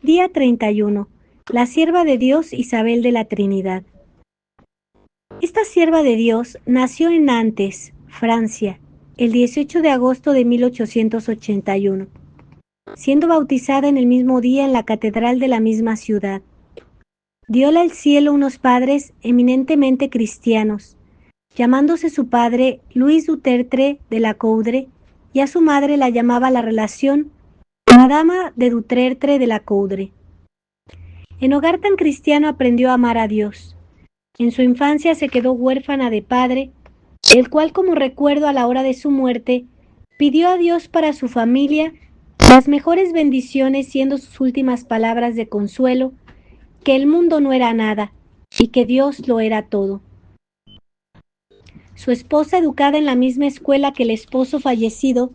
Día 31. La sierva de Dios Isabel de la Trinidad. Esta sierva de Dios nació en Nantes, Francia, el 18 de agosto de 1881, siendo bautizada en el mismo día en la catedral de la misma ciudad. Dióla al cielo unos padres eminentemente cristianos, llamándose su padre Luis Dutertre de la Coudre, y a su madre la llamaba la relación Madama de Dutertre de la Coudre. En hogar tan cristiano aprendió a amar a Dios. En su infancia se quedó huérfana de padre, el cual, como recuerdo a la hora de su muerte, pidió a Dios para su familia las mejores bendiciones, siendo sus últimas palabras de consuelo, que el mundo no era nada y que Dios lo era todo. Su esposa, educada en la misma escuela que el esposo fallecido,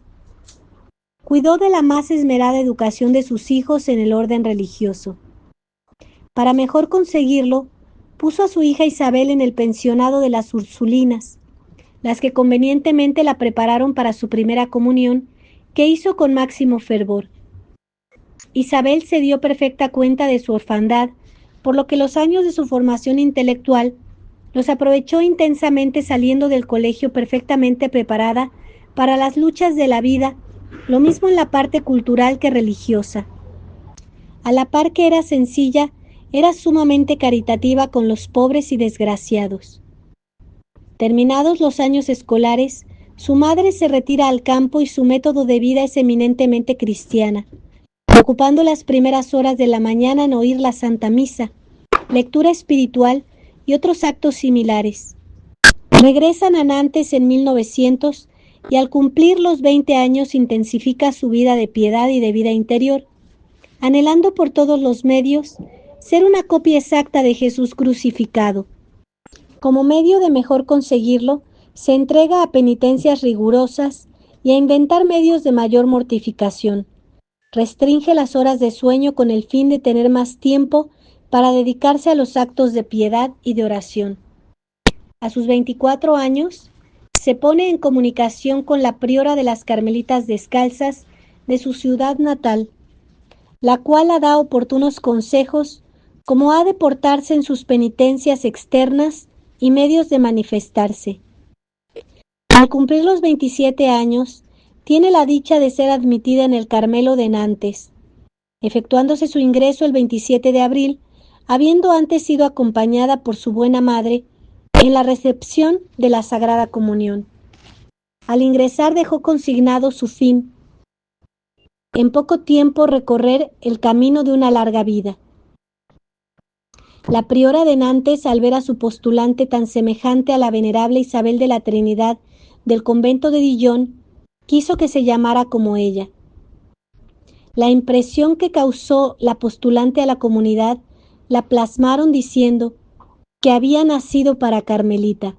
cuidó de la más esmerada educación de sus hijos en el orden religioso. Para mejor conseguirlo, puso a su hija Isabel en el pensionado de las Ursulinas, las que convenientemente la prepararon para su primera comunión, que hizo con máximo fervor. Isabel se dio perfecta cuenta de su orfandad, por lo que los años de su formación intelectual los aprovechó intensamente, saliendo del colegio perfectamente preparada para las luchas de la vida, lo mismo en la parte cultural que religiosa. A la par que era sencilla, era sumamente caritativa con los pobres y desgraciados. Terminados los años escolares, su madre se retira al campo y su método de vida es eminentemente cristiana, ocupando las primeras horas de la mañana en oír la Santa Misa, lectura espiritual y otros actos similares. Regresan a Nantes en 1900 y al cumplir los 20 años intensifica su vida de piedad y de vida interior, anhelando por todos los medios ser una copia exacta de Jesús crucificado. Como medio de mejor conseguirlo, se entrega a penitencias rigurosas y a inventar medios de mayor mortificación. Restringe las horas de sueño con el fin de tener más tiempo para dedicarse a los actos de piedad y de oración. A sus 24 años, se pone en comunicación con la priora de las Carmelitas Descalzas de su ciudad natal, la cual le da oportunos consejos cómo ha de portarse en sus penitencias externas y medios de manifestarse. Al cumplir los 27 años, tiene la dicha de ser admitida en el Carmelo de Nantes, efectuándose su ingreso el 27 de abril, habiendo antes sido acompañada por su buena madre en la recepción de la Sagrada Comunión. Al ingresar dejó consignado su fin, en poco tiempo recorrer el camino de una larga vida. La priora de Nantes, al ver a su postulante tan semejante a la venerable Isabel de la Trinidad del convento de Dijon, quiso que se llamara como ella. La impresión que causó la postulante a la comunidad la plasmaron diciendo que había nacido para carmelita.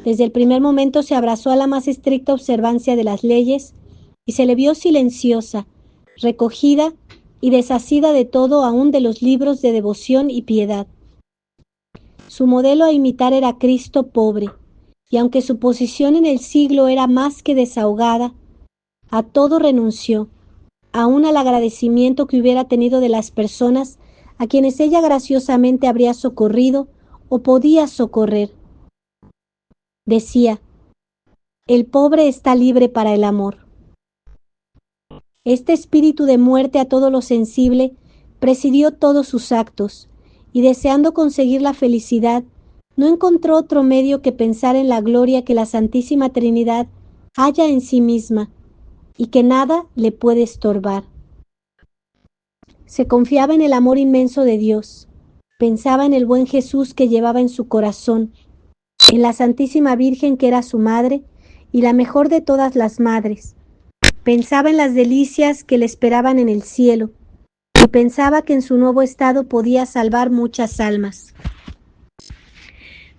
Desde el primer momento se abrazó a la más estricta observancia de las leyes y se le vio silenciosa, recogida y desasida de todo, aun de los libros de devoción y piedad. Su modelo a imitar era Cristo pobre, y aunque su posición en el siglo era más que desahogada, a todo renunció, aun al agradecimiento que hubiera tenido de las personas a quienes ella graciosamente habría socorrido o podía socorrer. Decía: el pobre está libre para el amor. Este espíritu de muerte a todo lo sensible presidió todos sus actos, y deseando conseguir la felicidad, no encontró otro medio que pensar en la gloria que la Santísima Trinidad halla en sí misma, y que nada le puede estorbar. Se confiaba en el amor inmenso de Dios, pensaba en el buen Jesús que llevaba en su corazón, en la Santísima Virgen que era su madre y la mejor de todas las madres. Pensaba en las delicias que le esperaban en el cielo y pensaba que en su nuevo estado podía salvar muchas almas.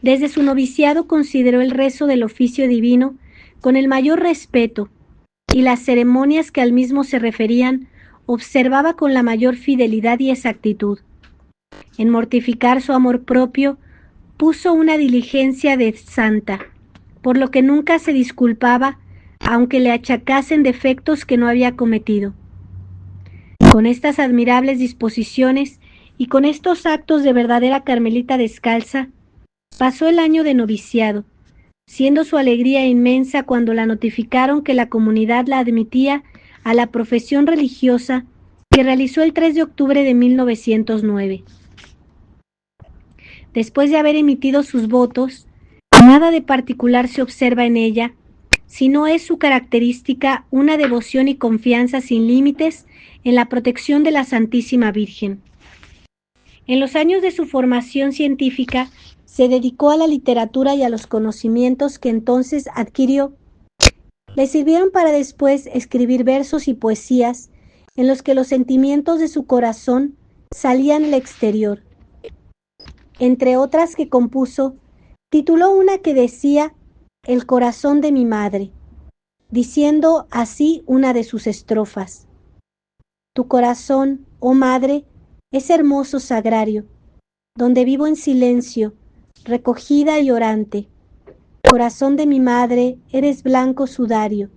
Desde su noviciado consideró el rezo del oficio divino con el mayor respeto y las ceremonias que al mismo se referían observaba con la mayor fidelidad y exactitud. En mortificar su amor propio puso una diligencia de santa, por lo que nunca se disculpaba, aunque le achacasen defectos que no había cometido. Con estas admirables disposiciones y con estos actos de verdadera carmelita descalza, pasó el año de noviciado, siendo su alegría inmensa cuando la notificaron que la comunidad la admitía a la profesión religiosa que realizó el 3 de octubre de 1909. Después de haber emitido sus votos, nada de particular se observa en ella, sino es su característica una devoción y confianza sin límites en la protección de la Santísima Virgen. En los años de su formación científica, se dedicó a la literatura y a los conocimientos que entonces adquirió. Le sirvieron para después escribir versos y poesías en los que los sentimientos de su corazón salían al exterior. Entre otras que compuso, tituló una que decía El corazón de mi madre, diciendo así una de sus estrofas: Tu corazón, oh madre, es hermoso sagrario, donde vivo en silencio, recogida y orante. Corazón de mi madre, eres blanco sudario,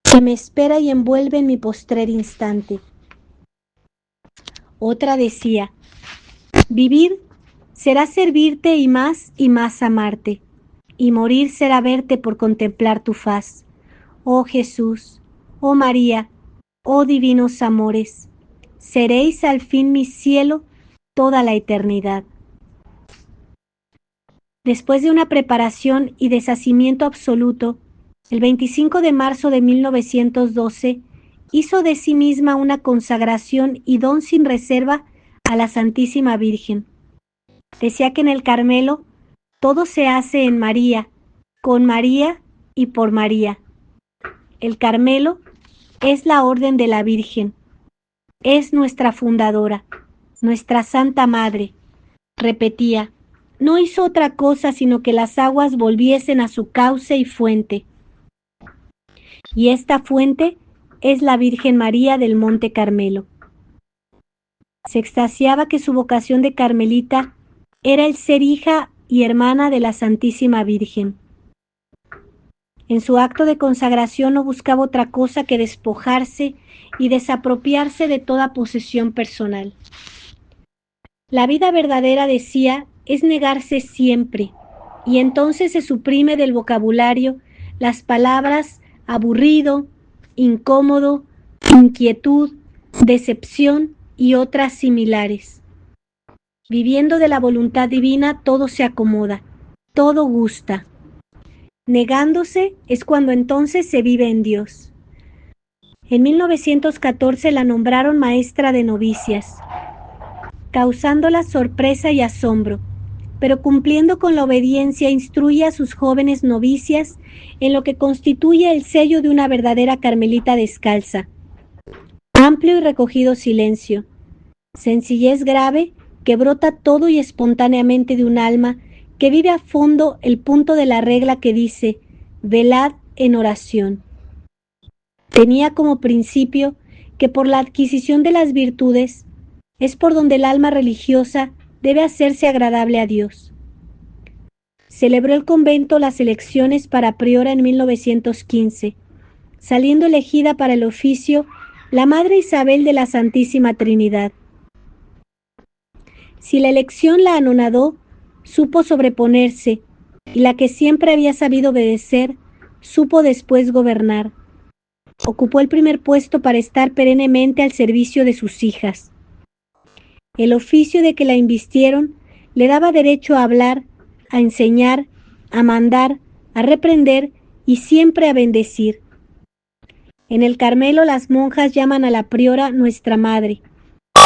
que me espera y envuelve en mi postrer instante. Otra decía: Vivir será servirte y más amarte, y morir será verte por contemplar tu faz. Oh Jesús, oh María, oh divinos amores, seréis al fin mi cielo toda la eternidad. Después de una preparación y deshacimiento absoluto, el 25 de marzo de 1912 hizo de sí misma una consagración y don sin reserva a la Santísima Virgen. Decía que en el Carmelo todo se hace en María, con María y por María. El Carmelo es la orden de la Virgen, es nuestra fundadora, nuestra Santa Madre. Repetía, no hizo otra cosa sino que las aguas volviesen a su cauce y fuente. Y esta fuente es la Virgen María del Monte Carmelo. Se extasiaba que su vocación de carmelita era el ser hija y hermana de la Santísima Virgen. En su acto de consagración no buscaba otra cosa que despojarse y desapropiarse de toda posesión personal. La vida verdadera, decía, es negarse siempre, y entonces se suprime del vocabulario las palabras aburrido, incómodo, inquietud, decepción y otras similares. Viviendo de la voluntad divina todo se acomoda, todo gusta. Negándose es cuando entonces se vive en Dios. En 1914 la nombraron maestra de novicias, causándola sorpresa y asombro, pero cumpliendo con la obediencia instruye a sus jóvenes novicias en lo que constituye el sello de una verdadera carmelita descalza. Amplio y recogido silencio, sencillez grave que brota todo y espontáneamente de un alma que vive a fondo el punto de la regla que dice, velad en oración. Tenía como principio que por la adquisición de las virtudes es por donde el alma religiosa debe hacerse agradable a Dios. Celebró el convento las elecciones para priora en 1915, saliendo elegida para el oficio la Madre Isabel de la Santísima Trinidad. Si la elección la anonadó, supo sobreponerse, y la que siempre había sabido obedecer, supo después gobernar. Ocupó el primer puesto para estar perennemente al servicio de sus hijas. El oficio de que la invistieron le daba derecho a hablar, a enseñar, a mandar, a reprender y siempre a bendecir. En el Carmelo las monjas llaman a la priora Nuestra Madre.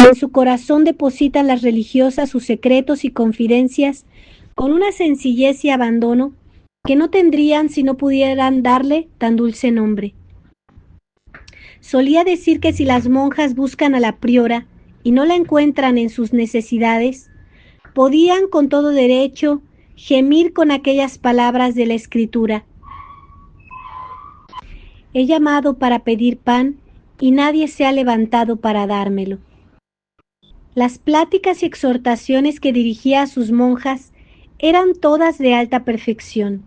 En su corazón depositan las religiosas sus secretos y confidencias con una sencillez y abandono que no tendrían si no pudieran darle tan dulce nombre. Solía decir que si las monjas buscan a la priora y no la encuentran en sus necesidades, podían con todo derecho gemir con aquellas palabras de la Escritura. He llamado para pedir pan y nadie se ha levantado para dármelo. Las pláticas y exhortaciones que dirigía a sus monjas eran todas de alta perfección.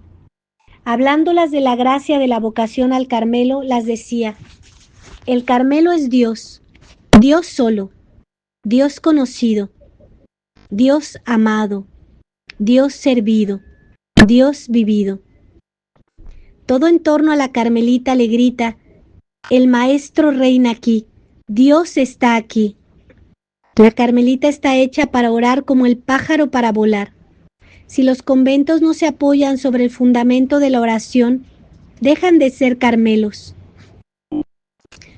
Hablándolas de la gracia de la vocación al Carmelo, las decía: el Carmelo es Dios, Dios solo, Dios conocido, Dios amado, Dios servido, Dios vivido. Todo en torno a la Carmelita le grita: el Maestro reina aquí, Dios está aquí. La Carmelita está hecha para orar como el pájaro para volar. Si los conventos no se apoyan sobre el fundamento de la oración, dejan de ser Carmelos.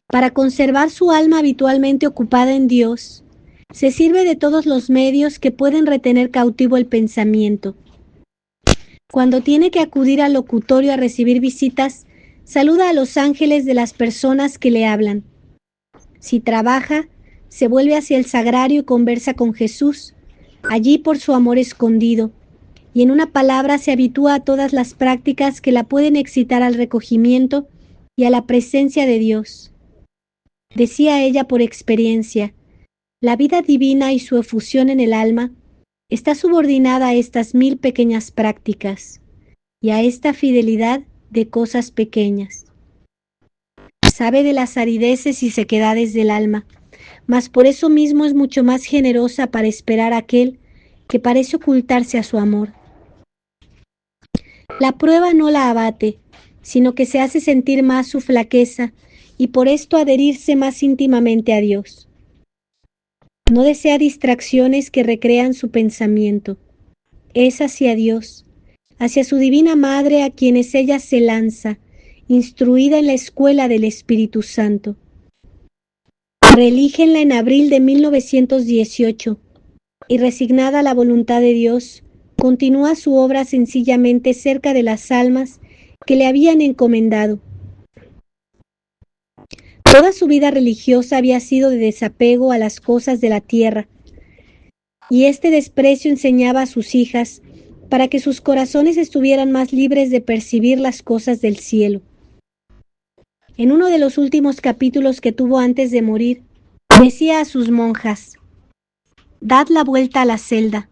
Para conservar su alma habitualmente ocupada en Dios, se sirve de todos los medios que pueden retener cautivo el pensamiento. Cuando tiene que acudir al locutorio a recibir visitas, saluda a los ángeles de las personas que le hablan. Si trabaja, se vuelve hacia el sagrario y conversa con Jesús, allí por su amor escondido, y en una palabra se habitúa a todas las prácticas que la pueden excitar al recogimiento y a la presencia de Dios. Decía ella por experiencia: la vida divina y su efusión en el alma está subordinada a estas 1000 pequeñas prácticas y a esta fidelidad de cosas pequeñas. Sabe de las arideces y sequedades del alma, mas por eso mismo es mucho más generosa para esperar a aquel que parece ocultarse a su amor. La prueba no la abate, sino que se hace sentir más su flaqueza y por esto adherirse más íntimamente a Dios. No desea distracciones que recrean su pensamiento. Es hacia Dios, hacia su divina Madre a quienes ella se lanza, instruida en la escuela del Espíritu Santo. Reelígenla en abril de 1918 y, resignada a la voluntad de Dios, continúa su obra sencillamente cerca de las almas que le habían encomendado. Toda su vida religiosa había sido de desapego a las cosas de la tierra, y este desprecio enseñaba a sus hijas para que sus corazones estuvieran más libres de percibir las cosas del cielo. En uno de los últimos capítulos que tuvo antes de morir, decía a sus monjas: dad la vuelta a la celda.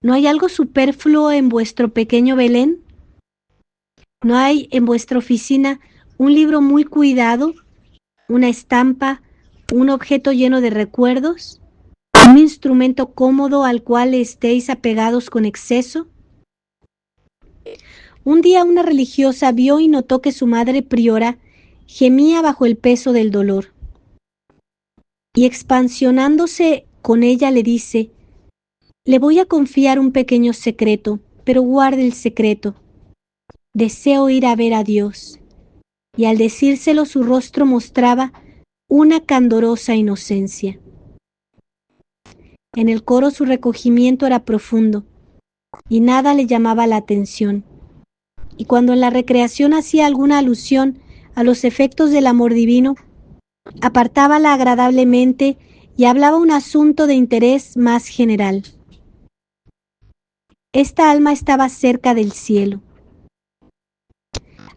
¿No hay algo superfluo en vuestro pequeño Belén? ¿No hay en vuestra oficina un libro muy cuidado, una estampa, un objeto lleno de recuerdos, un instrumento cómodo al cual estéis apegados con exceso? Un día una religiosa vio y notó que su madre priora gemía bajo el peso del dolor. Y expansionándose con ella le dice: le voy a confiar un pequeño secreto, pero guarde el secreto. Deseo ir a ver a Dios. Y al decírselo su rostro mostraba una candorosa inocencia. En el coro su recogimiento era profundo y nada le llamaba la atención. Y cuando en la recreación hacía alguna alusión a los efectos del amor divino, apartábala agradablemente y hablaba un asunto de interés más general. Esta alma estaba cerca del cielo.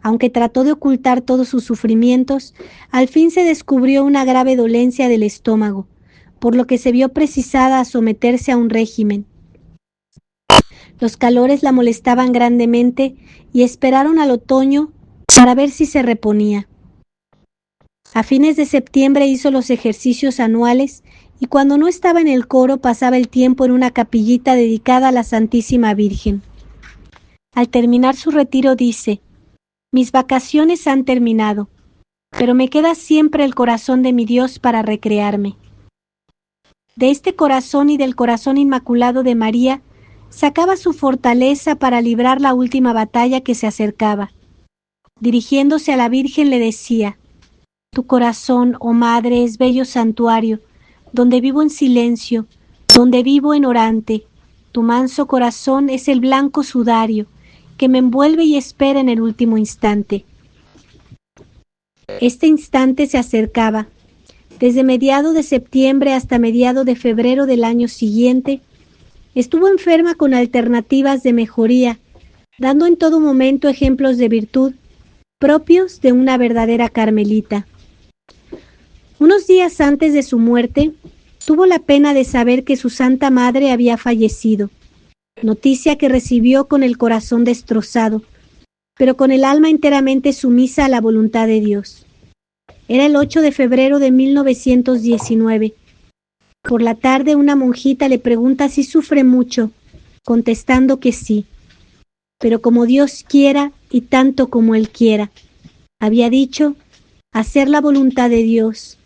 Aunque trató de ocultar todos sus sufrimientos, al fin se descubrió una grave dolencia del estómago, por lo que se vio precisada a someterse a un régimen. Los calores la molestaban grandemente y esperaron al otoño para ver si se reponía. A fines de septiembre hizo los ejercicios anuales y cuando no estaba en el coro pasaba el tiempo en una capillita dedicada a la Santísima Virgen. Al terminar su retiro dice: mis vacaciones han terminado, pero me queda siempre el corazón de mi Dios para recrearme. De este corazón y del corazón inmaculado de María sacaba su fortaleza para librar la última batalla que se acercaba. Dirigiéndose a la Virgen le decía: tu corazón, oh Madre, es bello santuario, donde vivo en silencio, donde vivo en orante. Tu manso corazón es el blanco sudario que me envuelve y espera en el último instante. Este instante se acercaba. Desde mediado de septiembre hasta mediado de febrero del año siguiente, estuvo enferma con alternativas de mejoría, dando en todo momento ejemplos de virtud propios de una verdadera carmelita. Unos días antes de su muerte, tuvo la pena de saber que su Santa Madre había fallecido, noticia que recibió con el corazón destrozado, pero con el alma enteramente sumisa a la voluntad de Dios. Era el 8 de febrero de 1919. Por la tarde una monjita le pregunta si sufre mucho, contestando que sí, pero como Dios quiera y tanto como Él quiera. Había dicho, hacer la voluntad de Dios,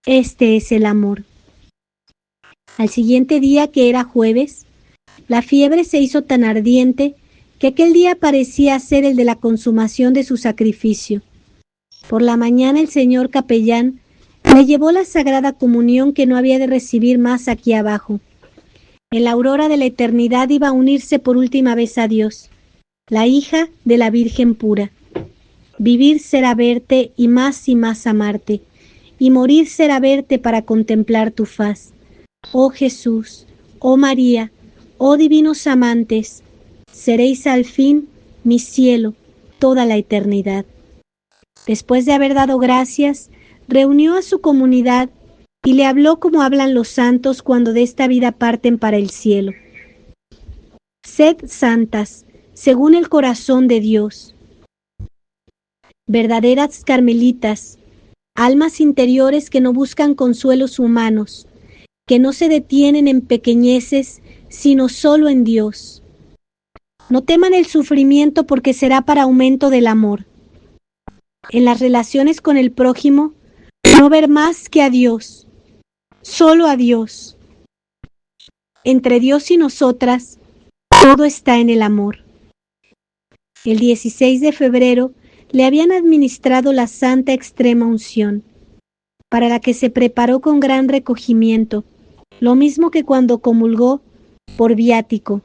este es el amor. Al siguiente día, que era jueves, la fiebre se hizo tan ardiente que aquel día parecía ser el de la consumación de su sacrificio. Por la mañana el señor capellán le llevó la Sagrada Comunión que no había de recibir más aquí abajo. En la aurora de la eternidad iba a unirse por última vez a Dios, la hija de la Virgen pura. Vivir será verte y más amarte, y morir será verte para contemplar tu faz. Oh Jesús, oh María, oh divinos amantes, seréis al fin mi cielo toda la eternidad. Después de haber dado gracias, reunió a su comunidad y le habló como hablan los santos cuando de esta vida parten para el cielo. Sed santas, según el corazón de Dios. Verdaderas carmelitas, almas interiores que no buscan consuelos humanos, que no se detienen en pequeñeces, sino solo en Dios. No teman el sufrimiento porque será para aumento del amor. En las relaciones con el prójimo, no ver más que a Dios, solo a Dios. Entre Dios y nosotras, todo está en el amor. El 16 de febrero le habían administrado la Santa Extrema Unción, para la que se preparó con gran recogimiento, lo mismo que cuando comulgó por viático,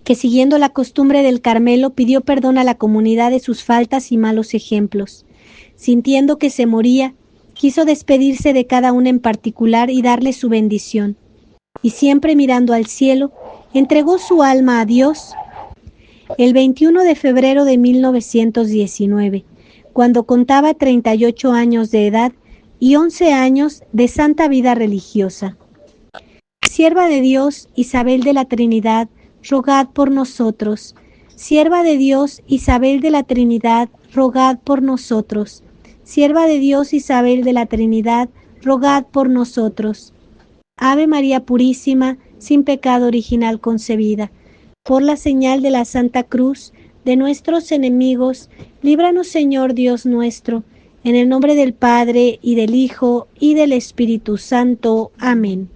que siguiendo la costumbre del Carmelo pidió perdón a la comunidad de sus faltas y malos ejemplos. Sintiendo que se moría, quiso despedirse de cada una en particular y darle su bendición. Y siempre mirando al cielo, entregó su alma a Dios el 21 de febrero de 1919, cuando contaba 38 años de edad y 11 años de santa vida religiosa. Sierva de Dios, Isabel de la Trinidad, rogad por nosotros. Sierva de Dios, Isabel de la Trinidad, rogad por nosotros. Sierva de Dios, Isabel de la Trinidad, rogad por nosotros. Ave María Purísima, sin pecado original concebida. Por la señal de la Santa Cruz de nuestros enemigos, líbranos, Señor Dios nuestro, en el nombre del Padre, y del Hijo, y del Espíritu Santo. Amén.